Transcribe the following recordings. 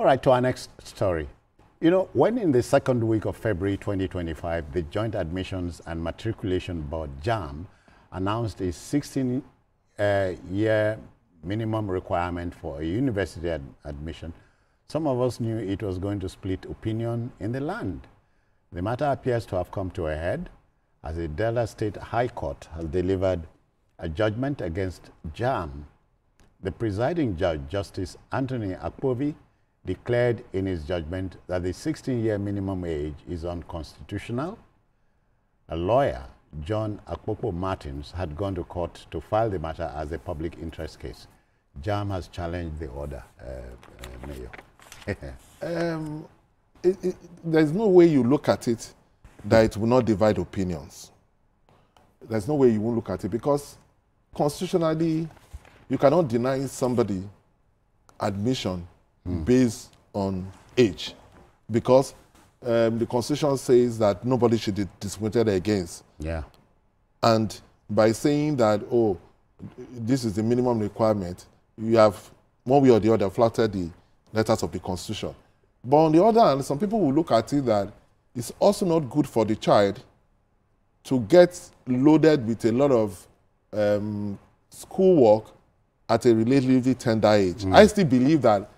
All right, to our next story. You know, when in the second week of February 2025, the Joint Admissions and Matriculation Board, Jamb, announced a 16-year minimum requirement for a university admission, some of us knew it was going to split opinion in the land. The matter appears to have come to a head as the Delta State High Court has delivered a judgment against Jamb. The presiding judge, Justice Anthony Akpovi, declared in his judgment that the 16-year minimum age is unconstitutional. A lawyer, John Akpopo Martins, had gone to court to file the matter as a public interest case. Jamb has challenged the order, Mayor. There's no way you look at it that it will not divide opinions. There's no way you won't look at it because constitutionally, you cannot deny somebody admission based on age because the Constitution says that nobody should be discriminated against. Yeah. And by saying that, oh, this is the minimum requirement, you have one way or the other flattered the letters of the Constitution. But on the other hand, some people will look at it that it's also not good for the child to get loaded with a lot of schoolwork at a relatively tender age. I still believe that,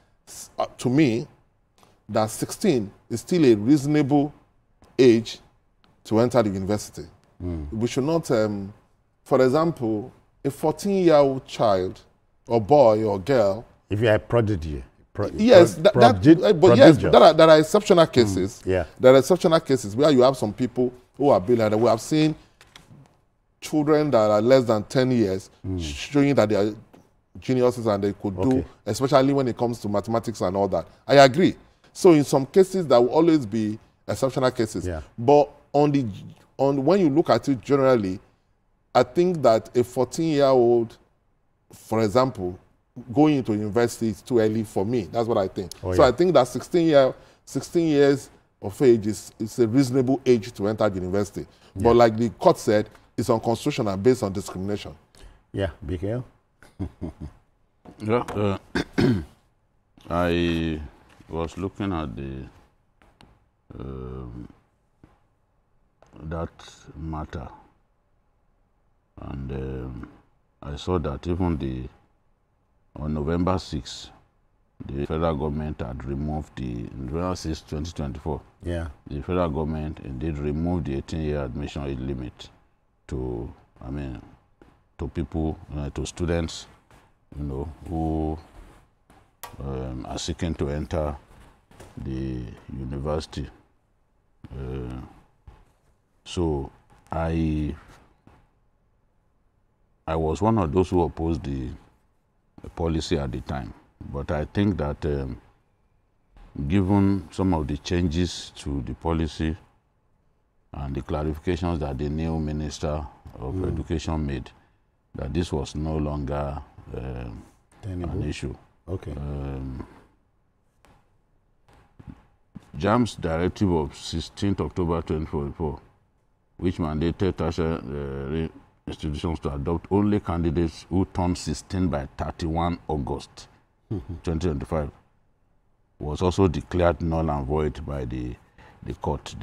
to me, that 16 is still a reasonable age to enter the university. We should not, for example, a 14-year-old child or boy or girl. If you're a prodigy. Yes, there are exceptional cases. Yeah. There are exceptional cases where you have some people who are brilliant. We have seen children that are less than 10 years showing that they are geniuses and they could do, especially when it comes to mathematics and all that. I agree. So in some cases, there will always be exceptional cases. Yeah. But when you look at it generally, I think that a 14-year-old, for example, going into university is too early for me. That's what I think. So I think that 16 years of age is a reasonable age to enter the university. Yeah. But like the court said, it's unconstitutional based on discrimination. Yeah, Bigel. Yeah, I was looking at the that matter, and I saw that even on November 6, the federal government had removed November 6, 2024. Yeah. The federal government indeed removed the 18-year admission age limit to people, to students, who are seeking to enter the university. So I was one of those who opposed the policy at the time, but I think that given some of the changes to the policy and the clarifications that the new Minister of Education made, that this was no longer an issue. Okay. Jamb's directive of 16th October 2044, which mandated tertiary institutions to adopt only candidates who turn 16 by 31 August 2025, was also declared null and void by the court.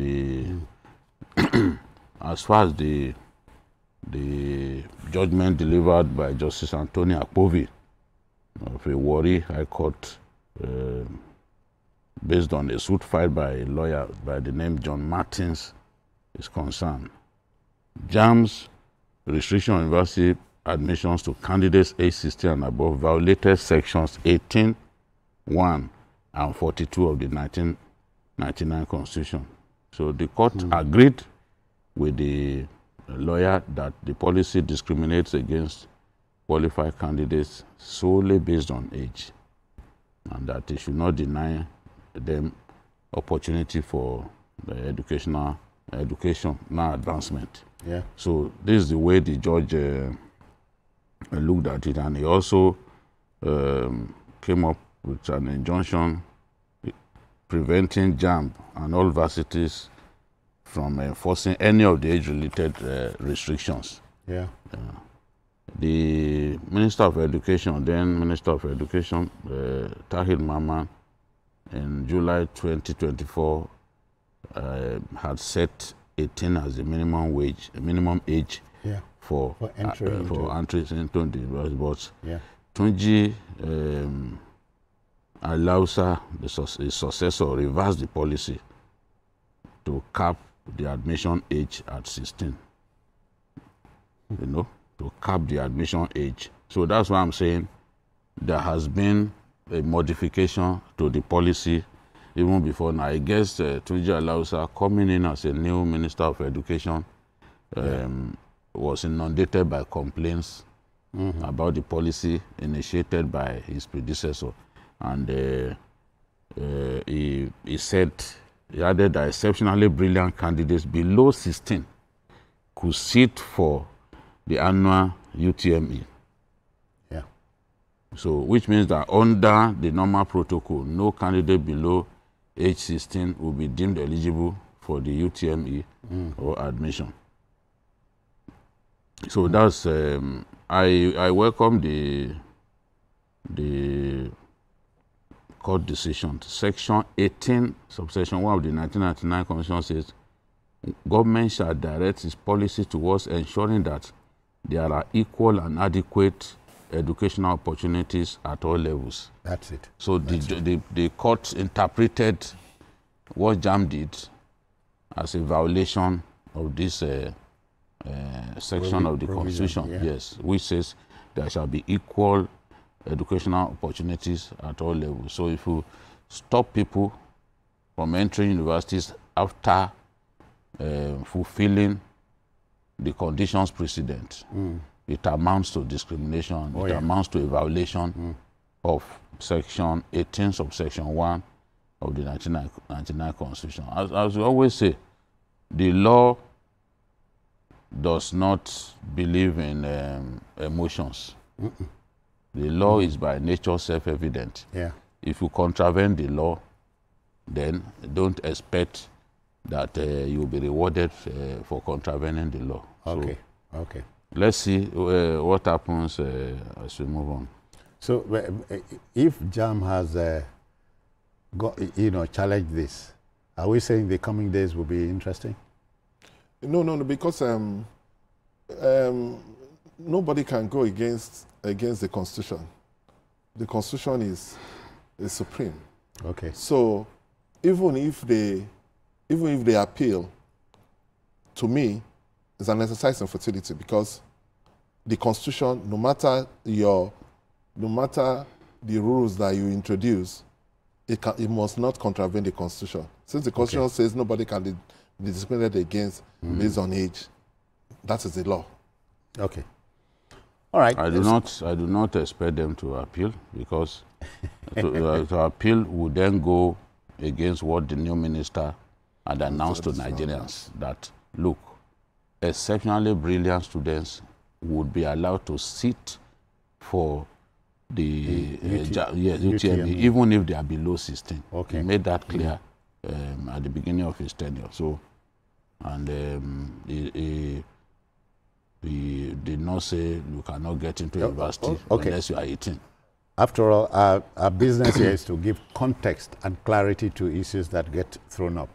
As far as the judgment delivered by Justice Anthony Akpovi of a Warri High Court, based on a suit filed by a lawyer by the name John Martins, is concerned, Jamb's restriction on university admissions to candidates aged 16 and above violated sections 18, 1, and 42 of the 1999 Constitution. So the court agreed with the lawyer that the policy discriminates against qualified candidates solely based on age, and that it should not deny them opportunity for the educational advancement. Yeah. So this is the way the judge looked at it, and he also came up with an injunction preventing Jamb and all varsities from enforcing any of the age-related restrictions. Yeah. The Minister of Education, then Minister of Education, Tahir Mamman, in July 2024 had set 18 as the minimum age for entry into the university. But Tunji Alausa, the successor, reversed the policy to cap the admission age at 16. You know, to cap the admission age. So that's why I'm saying there has been a modification to the policy even before now. I guess Tunji Alausa, coming in as a new Minister of Education, was inundated by complaints about the policy initiated by his predecessor. And he said, he added that exceptionally brilliant candidates below 16 could sit for the annual UTME. Yeah. So, which means that under the normal protocol, no candidate below age 16 will be deemed eligible for the UTME or admission. So that's I welcome the court decision. Section 18, subsection 1 of the 1999 Constitution says, government shall direct its policy towards ensuring that there are equal and adequate educational opportunities at all levels. That's it. So the court interpreted what Jamb did as a violation of this section of the Constitution, yes, which says there shall be equal educational opportunities at all levels. So if you stop people from entering universities after fulfilling the conditions precedent, it amounts to discrimination. It amounts to a violation of Section 18, subsection 1 of the 1999 Constitution. As we always say, the law does not believe in emotions. The law is by nature self-evident. Yeah. If you contravene the law, then don't expect that you'll be rewarded for contravening the law. Okay. So, okay. Let's see what happens as we move on. So, if Jamb has, challenged this, are we saying the coming days will be interesting? No, because nobody can go against the Constitution. The Constitution is supreme. Okay. So, even if they appeal, to me, it's an exercise in futility, because the Constitution, no matter the rules that you introduce, it must not contravene the Constitution. Since the Constitution says nobody can be discriminated against based on age, that is the law. Okay. All right. I do not expect them to appeal, because to appeal would then go against what the new minister had announced to Nigerians, that look, exceptionally brilliant students would be allowed to sit for the UTME, even if they are below 16. Okay. He made that clear at the beginning of his tenure. So, and he did not say you cannot get into university unless you are 18. After all, our business here is to give context and clarity to issues that get thrown up.